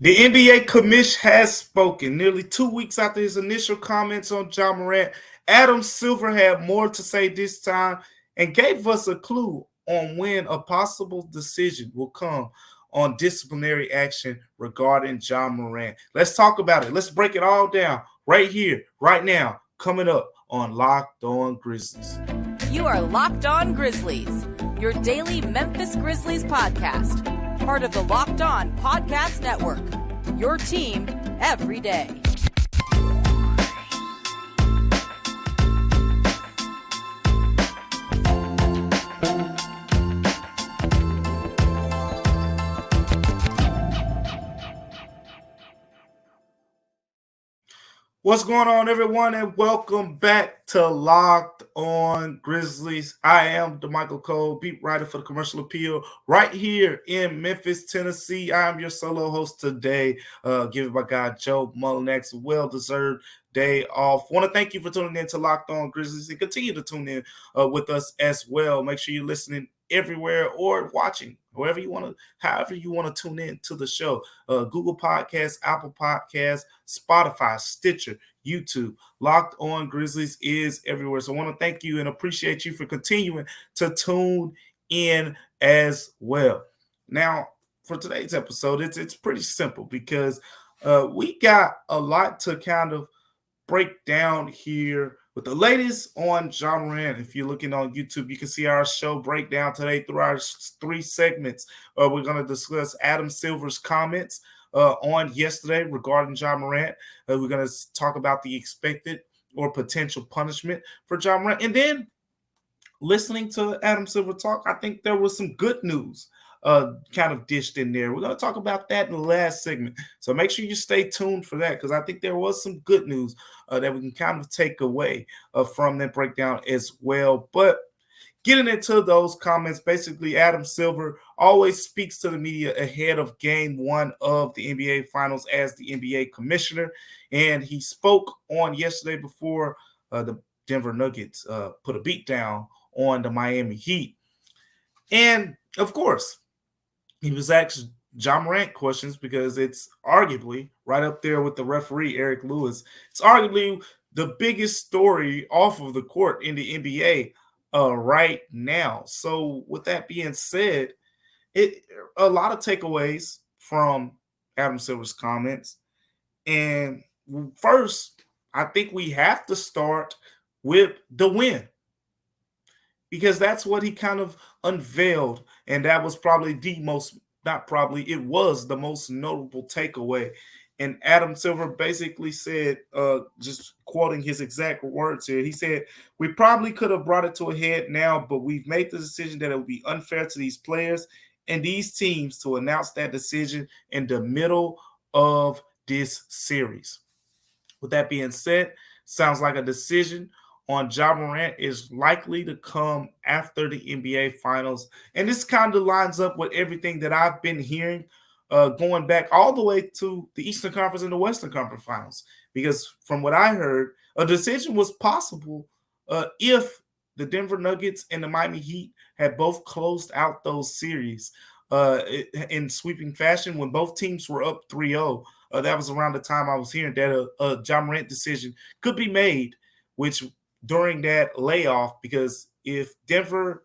The NBA commish has spoken. Nearly 2 weeks after his initial comments on Ja Morant, Adam Silver had more to say this time and gave us a clue on when a possible decision will come on disciplinary action regarding Ja Morant. Let's talk about it. Let's break it all down right here, right now, coming up on Locked On Grizzlies. You are Locked On Grizzlies, your daily Memphis Grizzlies podcast, part of the Locked On Podcast Network, your team every day. What's going on, everyone, and welcome back to Locked On Grizzlies. I am Damichael Cole, beat writer for the Commercial Appeal, right here in Memphis, Tennessee. I am your solo host today, given by God Joe Mullinex, well-deserved day off. Want to thank you for tuning in to Locked On Grizzlies and continue to tune in with us as well. Make sure you're listening everywhere or watching however you want to tune in to the show. Google Podcasts, Apple Podcasts, Spotify, Stitcher, YouTube. Locked On Grizzlies is everywhere. So I want to thank you and appreciate you for continuing to tune in as well. Now, for today's episode, it's pretty simple because we got a lot to kind of break down here with the latest on Ja Morant. If you're looking on YouTube, you can see our show breakdown today through our 3 segments. We're going to discuss Adam Silver's comments on yesterday regarding Ja Morant. We're going to talk about the expected or potential punishment for Ja Morant. And then listening to Adam Silver talk, I think there was some good news kind of dished in there. We're going to talk about that in the last segment. So make sure you stay tuned for that because I think there was some good news that we can kind of take away from that breakdown as well. But getting into those comments, basically Adam Silver always speaks to the media ahead of game 1 of the NBA Finals as the NBA commissioner. And he spoke on yesterday before the Denver Nuggets put a beat down on the Miami Heat. And, of course, he was asked Ja Morant questions because it's arguably right up there with the referee, Eric Lewis. It's arguably the biggest story off of the court in the NBA right now. So with that being said, a lot of takeaways from Adam Silver's comments. And first, I think we have to start with the win, because that's what he kind of unveiled, and that was probably it was the most notable takeaway. And Adam Silver basically said, just quoting his exact words here, he said, "We probably could have brought it to a head now, but we've made the decision that it would be unfair to these players and these teams to announce that decision in the middle of this series." With that being said, sounds like a decision on Ja Morant is likely to come after the NBA Finals. And this kind of lines up with everything that I've been hearing going back all the way to the Eastern Conference and the Western Conference Finals. Because from what I heard, a decision was possible if the Denver Nuggets and the Miami Heat had both closed out those series in sweeping fashion when both teams were up 3-0. That was around the time I was hearing that a Ja Morant decision could be made, which during that layoff, because if Denver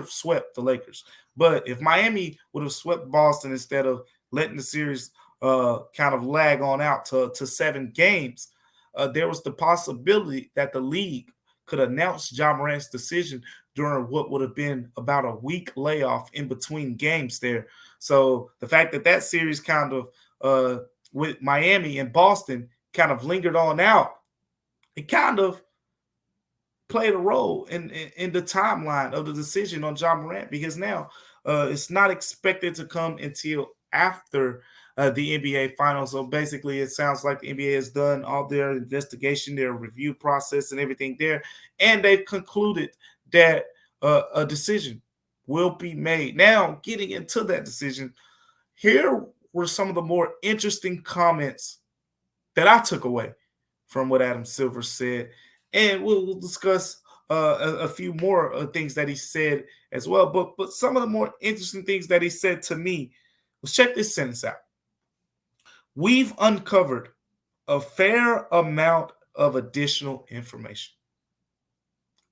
swept the Lakers, but if Miami would have swept Boston instead of letting the series kind of lag on out to 7 games, there was the possibility that the league could announce Ja Morant's decision during what would have been about a week layoff in between games there. So the fact that series kind of with Miami and Boston kind of lingered on out, it kind of played a role in the timeline of the decision on Ja Morant, because now it's not expected to come until after the NBA Finals. So basically, it sounds like the NBA has done all their investigation, their review process, and everything there, and they've concluded that a decision will be made. Now, getting into that decision, here were some of the more interesting comments that I took away from what Adam Silver said. And we'll discuss a few more things that he said as well. But some of the more interesting things that he said to me was, check this sentence out. we've uncovered a fair amount of additional information.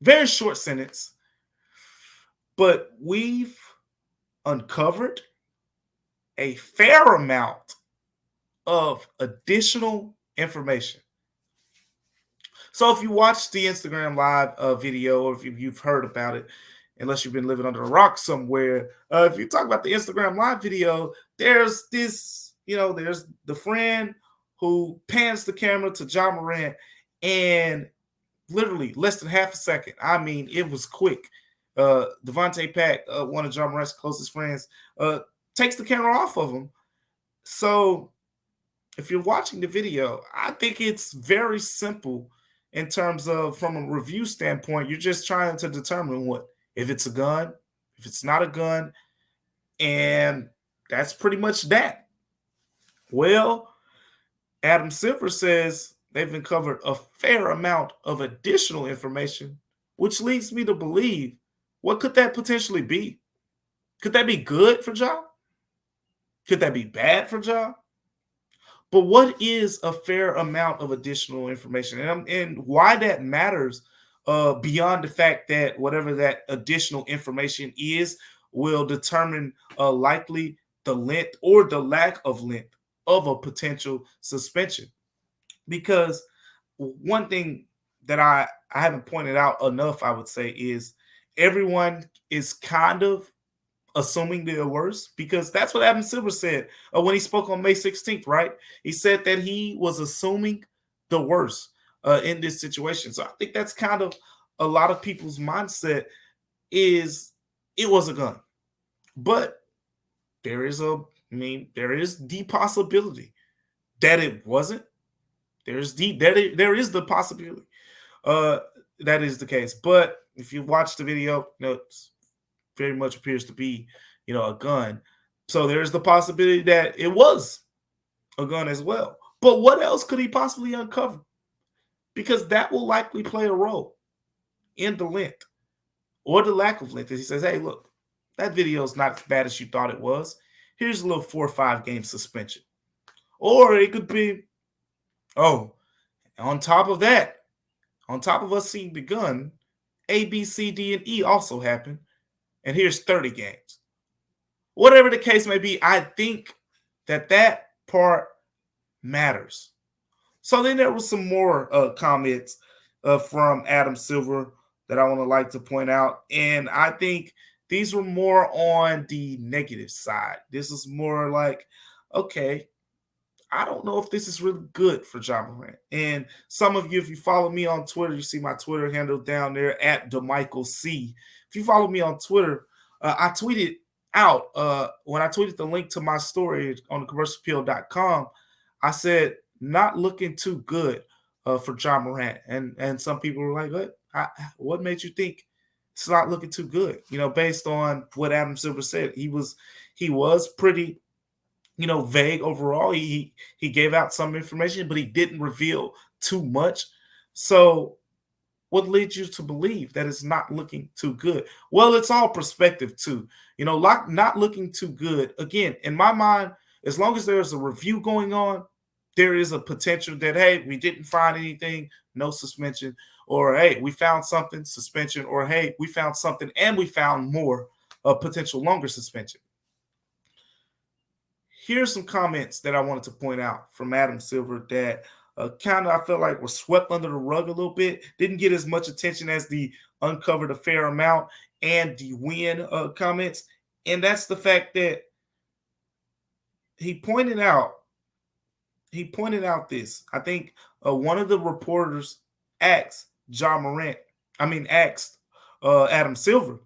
Very short sentence, but we've uncovered a fair amount of additional information. So if you watch the Instagram live video, or if you've heard about it, unless you've been living under a rock somewhere, if you talk about the Instagram live video, there's this, there's the friend who pans the camera to Ja Morant, and literally less than half a second. I mean, it was quick. Devontae Pack, one of Ja Morant's closest friends, takes the camera off of him. So if you're watching the video, I think it's very simple in terms of, from a review standpoint, you're just trying to determine if it's a gun, if it's not a gun, and that's pretty much that. Well, Adam Silver says they've uncovered a fair amount of additional information, which leads me to believe, what could that potentially be? Could that be good for Ja? Could that be bad for Ja? But what is a fair amount of additional information, and why that matters, beyond the fact that whatever that additional information is will determine likely the length or the lack of length of a potential suspension. Because one thing that I haven't pointed out enough, I would say, is everyone is kind of assuming the worst, because that's what Adam Silver said when he spoke on May 16th, right? He said that he was assuming the worst in this situation. So I think that's kind of a lot of people's mindset, is it was a gun. But there is the possibility that it wasn't. There is the possibility that is the case. But if you watch the video, it very much appears to be, a gun. So there's the possibility that it was a gun as well. But what else could he possibly uncover? Because that will likely play a role in the length or the lack of length. As he says, hey, look, that video is not as bad as you thought it was. Here's a little 4 or 5 game suspension. Or it could be, on top of that, on top of us seeing the gun, A, B, C, D, and E also happened. And here's 30 games. Whatever the case may be, I think that part matters. So then there was some more comments from Adam Silver that I like to point out. And I think these were more on the negative side. This is more like, okay, I don't know if this is really good for Ja Morant. And some of you, if you follow me on Twitter, you see my Twitter handle down there at Damichael C. If you follow me on Twitter, I tweeted out, when I tweeted the link to my story on commercialappeal.com, I said, not looking too good for Ja Morant. And some people were like, what made you think it's not looking too good? Based on what Adam Silver said, he was pretty, vague overall. He gave out some information, but he didn't reveal too much. So what leads you to believe that it's not looking too good? Well, it's all perspective too. Not looking too good. Again, in my mind, as long as there's a review going on, there is a potential that, hey, we didn't find anything, no suspension, or hey, we found something, suspension, or hey, we found something and we found more, a potential longer suspension. Here's some comments that I wanted to point out from Adam Silver that kind of, I feel like, were swept under the rug a little bit. Didn't get as much attention as the uncovered a fair amount and the win comments. And that's the fact that he pointed out this. I think one of the reporters asked Adam Silver,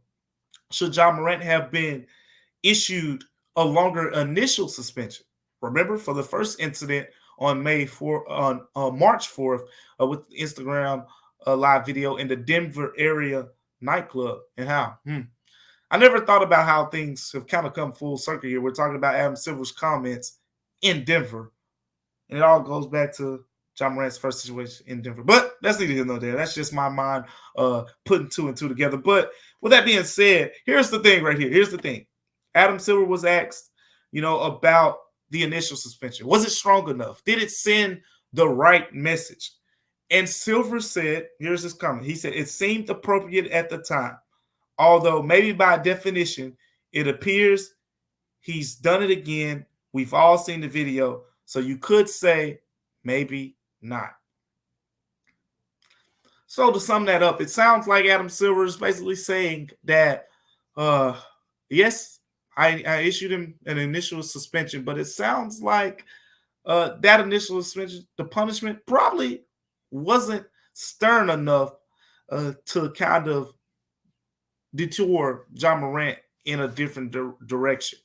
should Ja Morant have been issued a longer initial suspension? Remember, for the first incident on March 4th, with the Instagram live video in the Denver area nightclub, and how I never thought about how things have kind of come full circle here. We're talking about Adam Silver's comments in Denver, and it all goes back to Ja Morant's first situation in Denver. But that's neither here nor there. That's just my mind putting 2 and 2 together. But with that being said, here's the thing right here. Here's the thing. Adam Silver was asked, about the initial suspension? Was it strong enough? Did it send the right message? And Silver said, here's his comment. He said, it seemed appropriate at the time, although maybe by definition, it appears he's done it again. We've all seen the video. So you could say maybe not. So to sum that up, it sounds like Adam Silver is basically saying that, yes, I issued him an initial suspension, but it sounds like that initial suspension, the punishment probably wasn't stern enough to kind of detour Ja Morant in a different direction.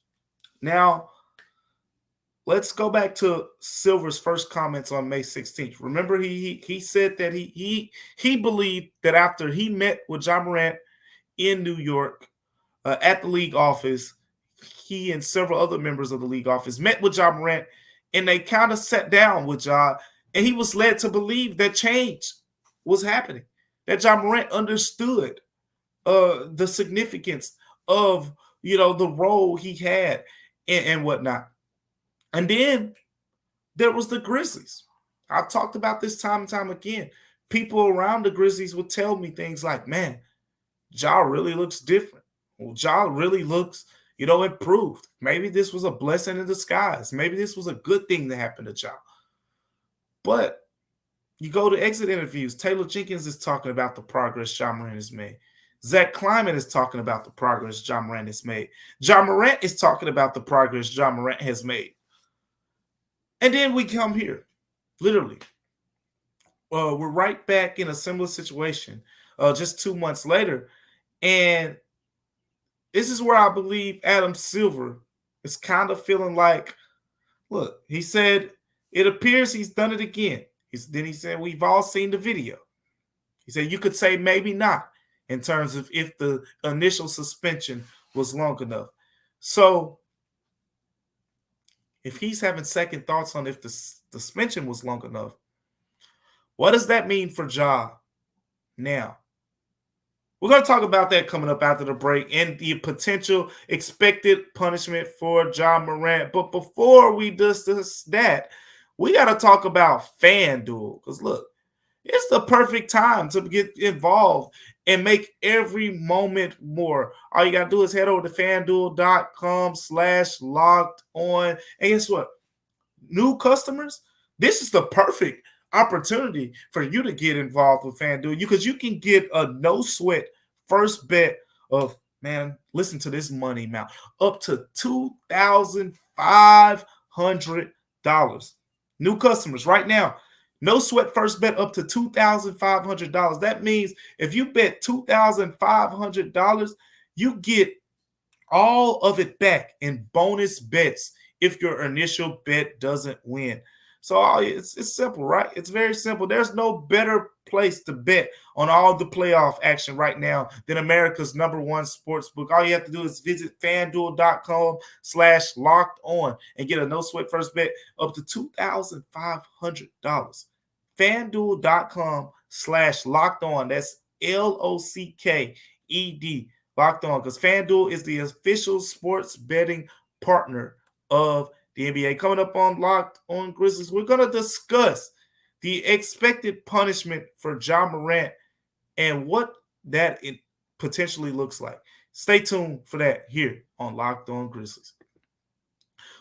Now, let's go back to Silver's first comments on May 16th. Remember, he said that he believed that after he met with Ja Morant in New York at the league office, he and several other members of the league office met with Ja Morant, and they kind of sat down with Ja, and he was led to believe that change was happening, that Ja Morant understood the significance of, the role he had and whatnot. And then there was the Grizzlies. I've talked about this time and time again. People around the Grizzlies would tell me things like, man, Ja really looks different. Well, Ja really looks, improved. Maybe this was a blessing in disguise. Maybe this was a good thing that happened to Ja. But you go to exit interviews, Taylor Jenkins is talking about the progress Ja Morant has made. Zach Kleiman is talking about the progress Ja Morant has made. Ja Morant is talking about the progress Ja Morant has made. And then we come here, literally. We're right back in a similar situation just 2 months later. And this is where I believe Adam Silver is kind of feeling like, look, he said, it appears he's done it again. Then he said, we've all seen the video. He said, you could say maybe not in terms of if the initial suspension was long enough. So if he's having second thoughts on if the suspension was long enough, what does that mean for Ja now? We're going to talk about that coming up after the break and the potential expected punishment for Ja Morant. But before we discuss that, we got to talk about FanDuel. Because look, it's the perfect time to get involved and make every moment more. All you got to do is head over to FanDuel.com/locked-on. And guess what? New customers, this is the perfect opportunity for you to get involved with FanDuel because you can get a no sweat first bet of, man, listen to this money amount, up to $2,500. New customers right now, no sweat first bet up to $2,500. That means if you bet $2,500, you get all of it back in bonus bets if your initial bet doesn't win. So it's simple, right? It's very simple. There's no better place to bet on all the playoff action right now than America's #1 sportsbook. All you have to do is visit FanDuel.com/locked-on and get a no sweat first bet up to $2,500. FanDuel.com/locked-on. That's LOCKED, locked on, because FanDuel is the official sports betting partner of the NBA. Coming up on Locked On Grizzlies, we're going to discuss the expected punishment for Ja Morant and what that potentially looks like. Stay tuned for that here on Locked On Grizzlies.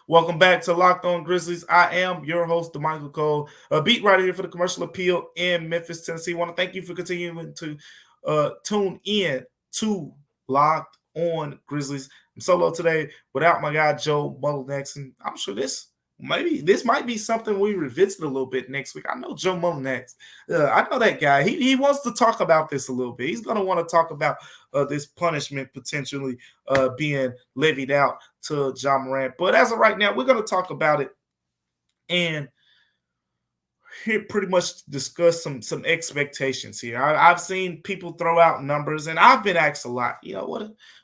Welcome back to Locked On Grizzlies. I am your host, Damichael Cole, a beat writer here for the Commercial Appeal in Memphis, Tennessee. I want to thank you for continuing to tune in to Locked On Grizzlies. I'm solo today without my guy Joe Mullinax, and I'm sure this might be something we revisit a little bit next week. I know Joe Mullinax. I know that guy. He wants to talk about this a little bit. He's going to want to talk about this punishment potentially being levied out to Ja Morant. But as of right now, we're going to talk about it and here pretty much discuss some expectations here. I've seen people throw out numbers, and I've been asked a lot.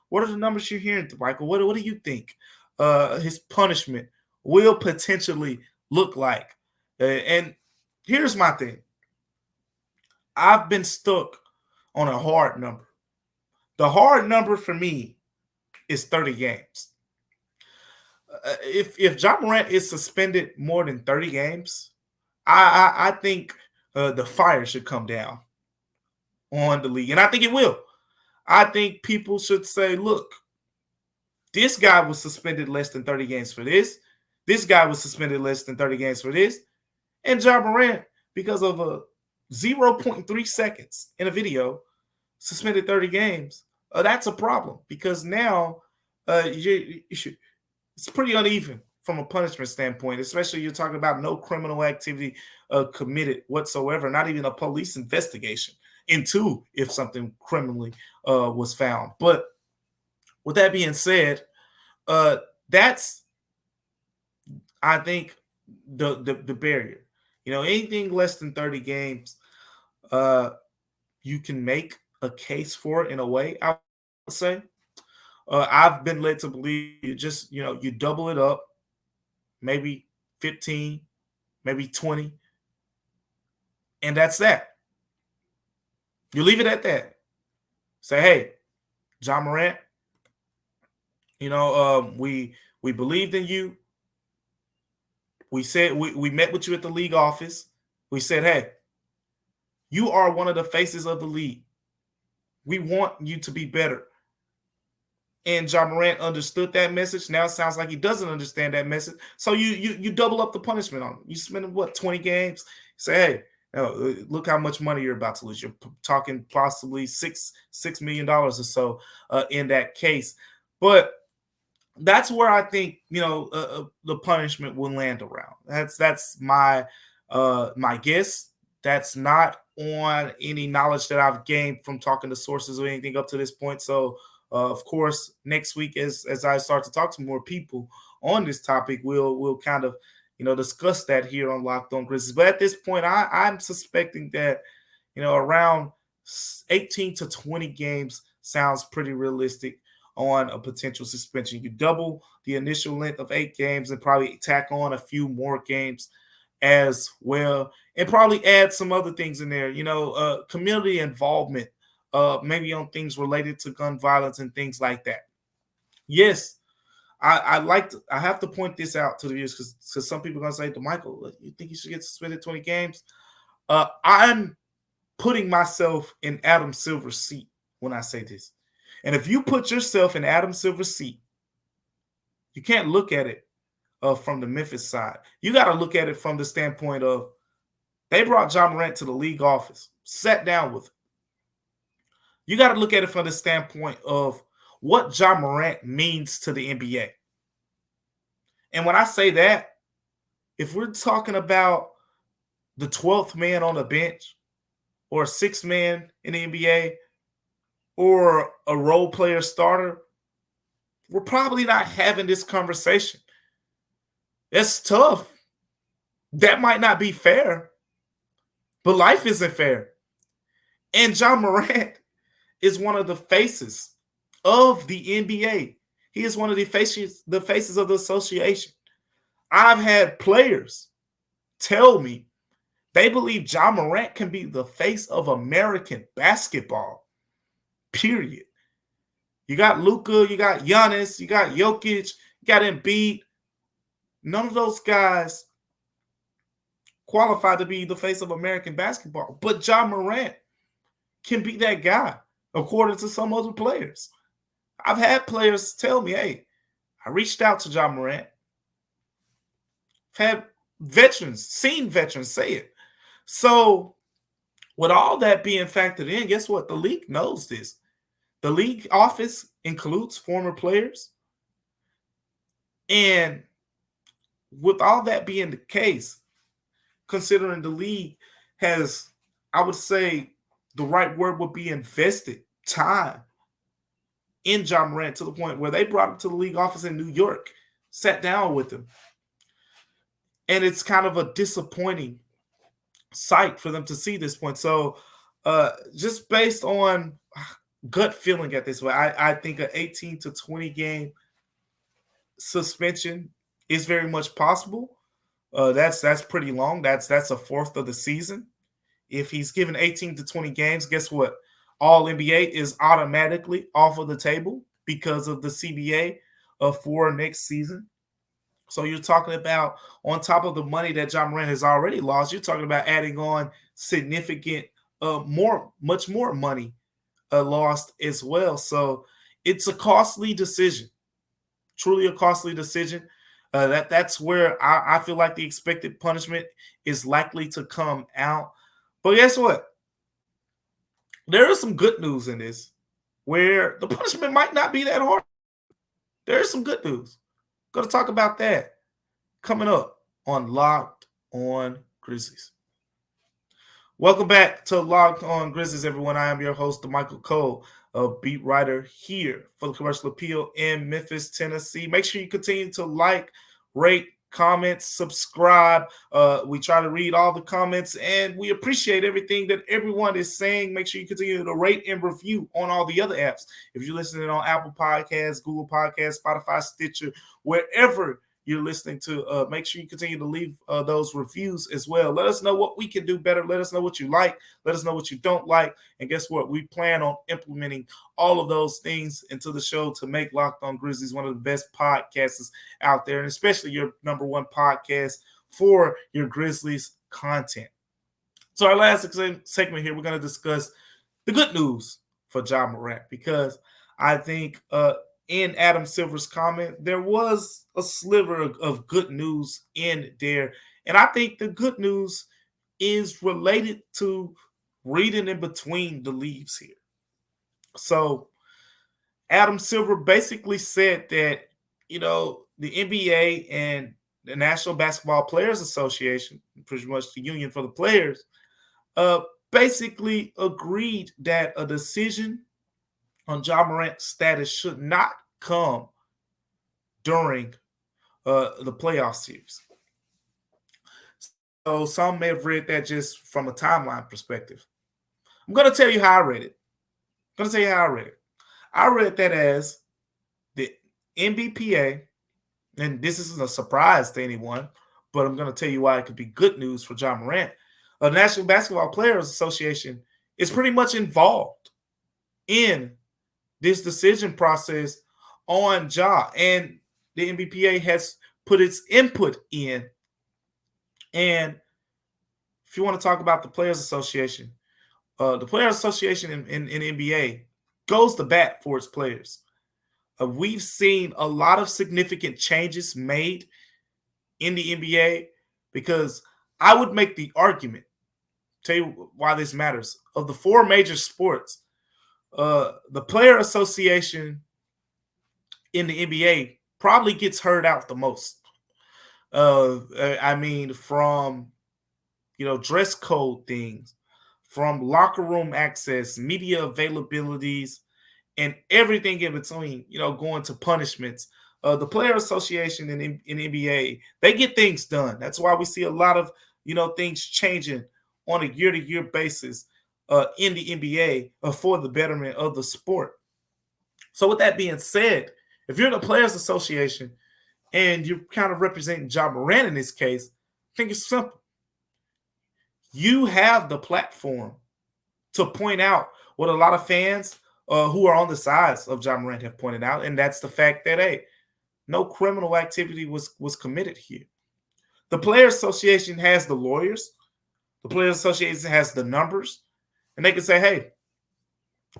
What are the numbers you're hearing, Michael? What do you think his punishment will potentially look like? And here's my thing. I've been stuck on a hard number. The hard number for me is 30 games. if Ja Morant is suspended more than 30 games, I think the fire should come down on the league, and I think it will. I think people should say, look, this guy was suspended less than 30 games for this. This guy was suspended less than 30 games for this. And Ja Morant, because of a 0.3 seconds in a video, suspended 30 games. That's a problem because now it's pretty uneven from a punishment standpoint, especially you're talking about no criminal activity committed whatsoever, not even a police investigation into if something criminally was found. But with that being said, that's, I think, the barrier. Anything less than 30 games, you can make a case for it in a way, I would say. I've been led to believe you double it up, maybe 15, maybe 20, and that's that. You leave it at that. Say, hey, Ja Morant, we believed in you. We said we met with you at the league office. We said, hey, you are one of the faces of the league. We want you to be better. And Ja Morant understood that message. Now it sounds like he doesn't understand that message. So you double up the punishment on him. You spend him, 20 games? Say, hey, look how much money you're about to lose. You're talking possibly $6 million or so in that case. But that's where I think the punishment will land around. That's my guess. That's not on any knowledge that I've gained from talking to sources or anything up to this point. So, of course, next week as I start to talk to more people on this topic, we'll kind of discuss that here on Locked On Grizzlies. But at this point, I'm suspecting that around 18 to 20 games sounds pretty realistic on a potential suspension. You double the initial length of 8 games and probably tack on a few more games as well, and probably add some other things in there, community involvement, maybe on things related to gun violence and things like that. Yes, I have to point this out to the viewers because some people are going to say, Damichael, you think you should get suspended 20 games? I'm putting myself in Adam Silver's seat when I say this. And if you put yourself in Adam Silver's seat, you can't look at it from the Memphis side. You got to look at it from the standpoint of they brought Ja Morant to the league office, sat down with him. You got to look at it from the standpoint of what Ja Morant means to the NBA. And when I say that, if we're talking about the 12th man on the bench or a 6th man in the NBA or a role player starter, we're probably not having this conversation. It's tough. That might not be fair, but life isn't fair. And Ja Morant is one of the faces of the NBA. He is one of the faces of the association. I've had players tell me they believe Ja Morant can be the face of American basketball, period. You got Luka, you got Giannis, you got Jokic, you got Embiid. None of those guys qualify to be the face of American basketball. But Ja Morant can be that guy, according to some other players. I've had players tell me, hey, I reached out to Ja Morant. I've had seen veterans say it. So with all that being factored in, guess what? The league knows this. The league office includes former players. And with all that being the case, considering the league has, I would say the right word would be invested time in Ja Morant to the point where they brought him to the league office in New York, sat down with him. And it's kind of a disappointing sight for them to see this point. So just based on gut feeling at this way, I think an 18 to 20 game suspension is very much possible. That's pretty long. That's a fourth of the season. If he's given 18 to 20 games, guess what? All NBA is automatically off of the table because of the CBA for next season. So you're talking about, on top of the money that Ja Morant has already lost, you're talking about adding on significant, much more money lost as well. So it's a costly decision, truly a costly decision. That's where I feel like the expected punishment is likely to come out. But guess what? There is some good news in this, where the punishment might not be that hard. There is some good news. Going to talk about that coming up on Locked On Grizzlies. Welcome back to Locked On Grizzlies, everyone. I am your host, Damichael Cole, a beat writer here for the Commercial Appeal in Memphis, Tennessee. Make sure you continue to like, rate, comment, subscribe. We try to read all the comments, and we appreciate everything that everyone is saying. Make sure you continue to rate and review on all the other apps. If you're listening on Apple Podcasts, Google Podcasts, Spotify, Stitcher, wherever you're listening to, make sure you continue to leave those reviews as well. Let us know what we can do better. Let us know what you like. Let us know what you don't like. And guess what? We plan on implementing all of those things into the show to make Locked On Grizzlies one of the best podcasts out there, and especially your number one podcast for your Grizzlies content. So our last segment here, we're going to discuss the good news for Ja Morant, because I think in Adam Silver's comment, there was a sliver of good news in there. And I think the good news is related to reading in between the leaves here. So Adam Silver basically said that, the NBA and the National Basketball Players Association, pretty much the union for the players, basically agreed that a decision on Ja Morant's status should not come during the playoff series. So some may have read that just from a timeline perspective. I'm going to tell you how I read it. I read that as the NBPA, and this isn't a surprise to anyone, but I'm going to tell you why it could be good news for Ja Morant. The National Basketball Players Association is pretty much involved in this decision process on Ja, and the NBPA has put its input in. And if you want to talk about the Players Association, the Players Association in NBA goes to bat for its players. We've seen a lot of significant changes made in the NBA, because I would make the argument, tell you why this matters, of the four major sports, the Player Association in the NBA probably gets heard out the most. From dress code things, from locker room access, media availabilities, and everything in between, going to punishments. The Player Association in NBA, they get things done. That's why we see a lot of, things changing on a year-to-year basis in the NBA for the betterment of the sport. So with that being said, if you're the Players Association and you're kind of representing Ja Morant in this case, I think it's simple. You have the platform to point out what a lot of fans who are on the sides of Ja Morant have pointed out, and that's the fact that, hey, no criminal activity was committed here. The Players Association has the lawyers. The Players Association has the numbers, and they can say, hey,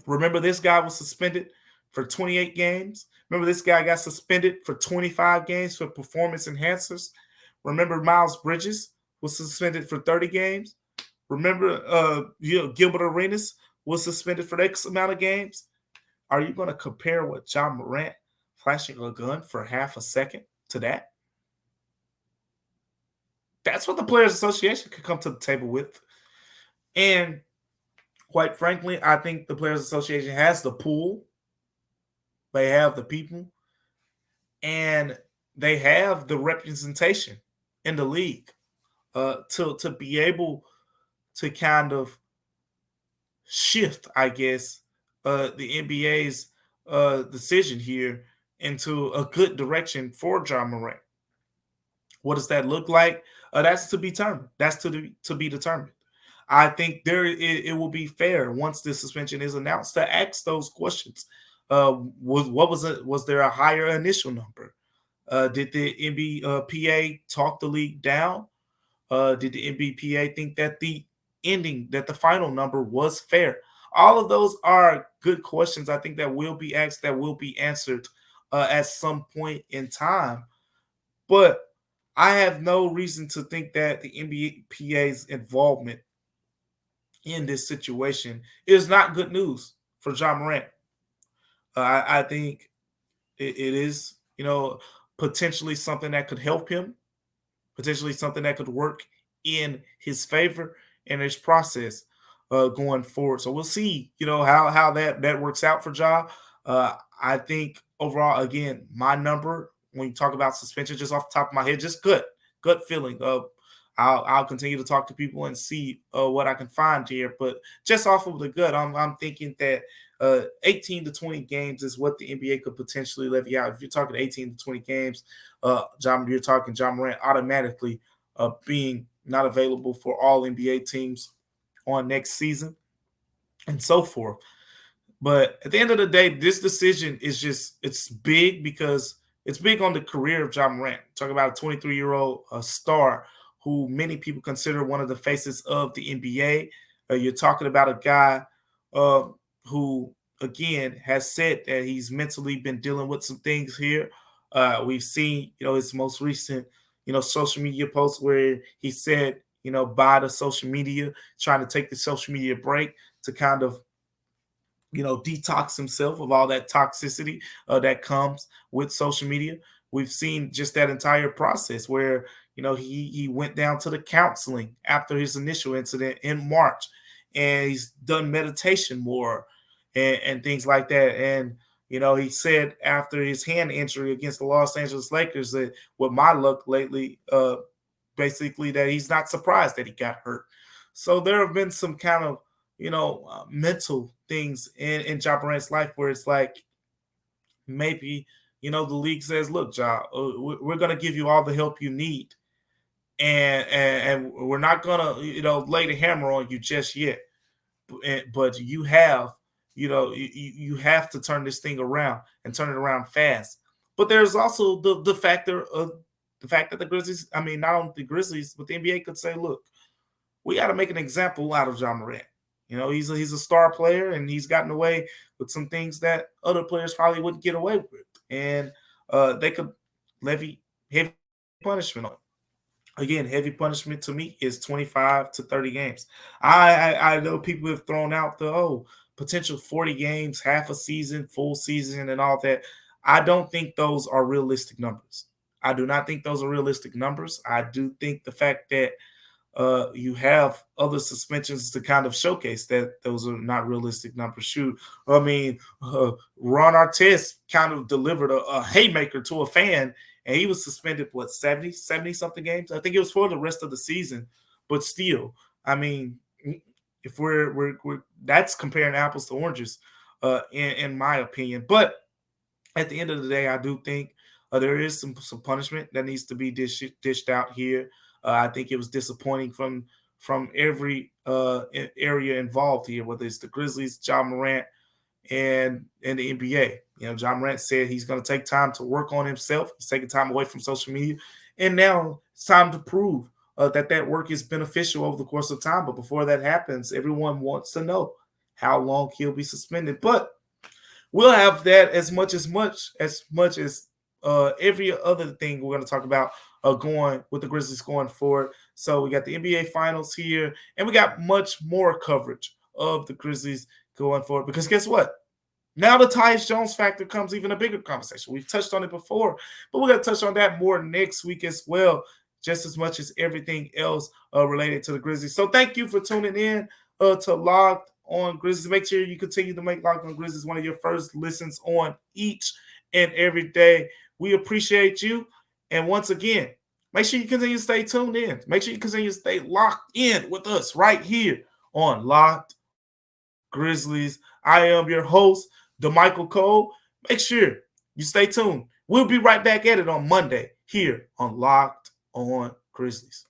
remember this guy was suspended for 28 games? Remember this guy got suspended for 25 games for performance enhancers? Remember Miles Bridges was suspended for 30 games? Remember Gilbert Arenas was suspended for X amount of games? Are you going to compare what Ja Morant flashing a gun for half a second to that? That's what the Players Association could come to the table with. And quite frankly, I think the Players Association has the pool. They have the people. And they have the representation in the league to be able to kind of shift, I guess, the NBA's decision here into a good direction for Ja Morant. What does that look like? That's to be determined. That's to be determined. I think it will be fair once the suspension is announced to ask those questions. Was there a higher initial number? Did the NBPA talk the league down? Did the NBPA think that the final number was fair? All of those are good questions. I think that will be asked, that will be answered at some point in time. But I have no reason to think that the NBPA's involvement in this situation is not good news for Ja Morant. I think it is, potentially something that could help him, potentially something that could work in his favor in his process going forward. So we'll see, how that works out for Ja. I think overall, again, my number when you talk about suspension, just off the top of my head, just gut feeling. I'll continue to talk to people and see what I can find here, but just off of the gut, I'm thinking that 18 to 20 games is what the NBA could potentially levy out. If you're talking 18 to 20 games, you're talking Ja Morant automatically being not available for all NBA teams on next season and so forth. But at the end of the day, this decision is it's big because it's big on the career of Ja Morant. Talk about a 23-year-old star who many people consider one of the faces of the NBA. You're talking about a guy who, again, has said that he's mentally been dealing with some things here. We've seen, his most recent, social media post where he said, bye to social media, trying to take the social media break to kind of, detox himself of all that toxicity that comes with social media. We've seen just that entire process where, he went down to the counseling after his initial incident in March, and he's done meditation more and things like that. And, he said after his hand injury against the Los Angeles Lakers that with my luck lately, basically that he's not surprised that he got hurt. So there have been some kind of, mental things in Ja Morant's life where it's like maybe, the league says, look, Ja, we're going to give you all the help you need. And we're not going to, lay the hammer on you just yet. But you have, you have to turn this thing around and turn it around fast. But there's also the factor of the fact that the Grizzlies, not only the Grizzlies, but the NBA could say, look, we got to make an example out of Ja Morant. He's a star player, and he's gotten away with some things that other players probably wouldn't get away with. And they could levy heavy punishment on him. Again, heavy punishment to me is 25 to 30 games. I know people have thrown out the potential 40 games, half a season, full season, and all that. I don't think those are realistic numbers. I do not think those are realistic numbers. I do think the fact that you have other suspensions to kind of showcase that those are not realistic numbers. Shoot, Ron Artest kind of delivered a haymaker to a fan, and he was suspended, 70-something games? I think it was for the rest of the season. But still, if we're that's comparing apples to oranges, in my opinion. But at the end of the day, I do think there is some punishment that needs to be dished out here. I think it was disappointing from every area involved here, whether it's the Grizzlies, Ja Morant, and the NBA. Ja Morant said he's going to take time to work on himself. He's taking time away from social media. And now it's time to prove that work is beneficial over the course of time. But before that happens, everyone wants to know how long he'll be suspended. But we'll have that as much as every other thing we're going to talk about going with the Grizzlies going forward. So we got the NBA Finals here, and we got much more coverage of the Grizzlies going forward. Because guess what? Now the Tyus Jones factor comes even a bigger conversation. We've touched on it before, but we're going to touch on that more next week as well, just as much as everything else related to the Grizzlies. So thank you for tuning in to Locked on Grizzlies. Make sure you continue to make Locked on Grizzlies one of your first listens on each and every day. We appreciate you. And once again, make sure you continue to stay tuned in. Make sure you continue to stay locked in with us right here on Locked Grizzlies. I am your host, Damichael Cole. Make sure you stay tuned. We'll be right back at it on Monday here on Locked on Grizzlies.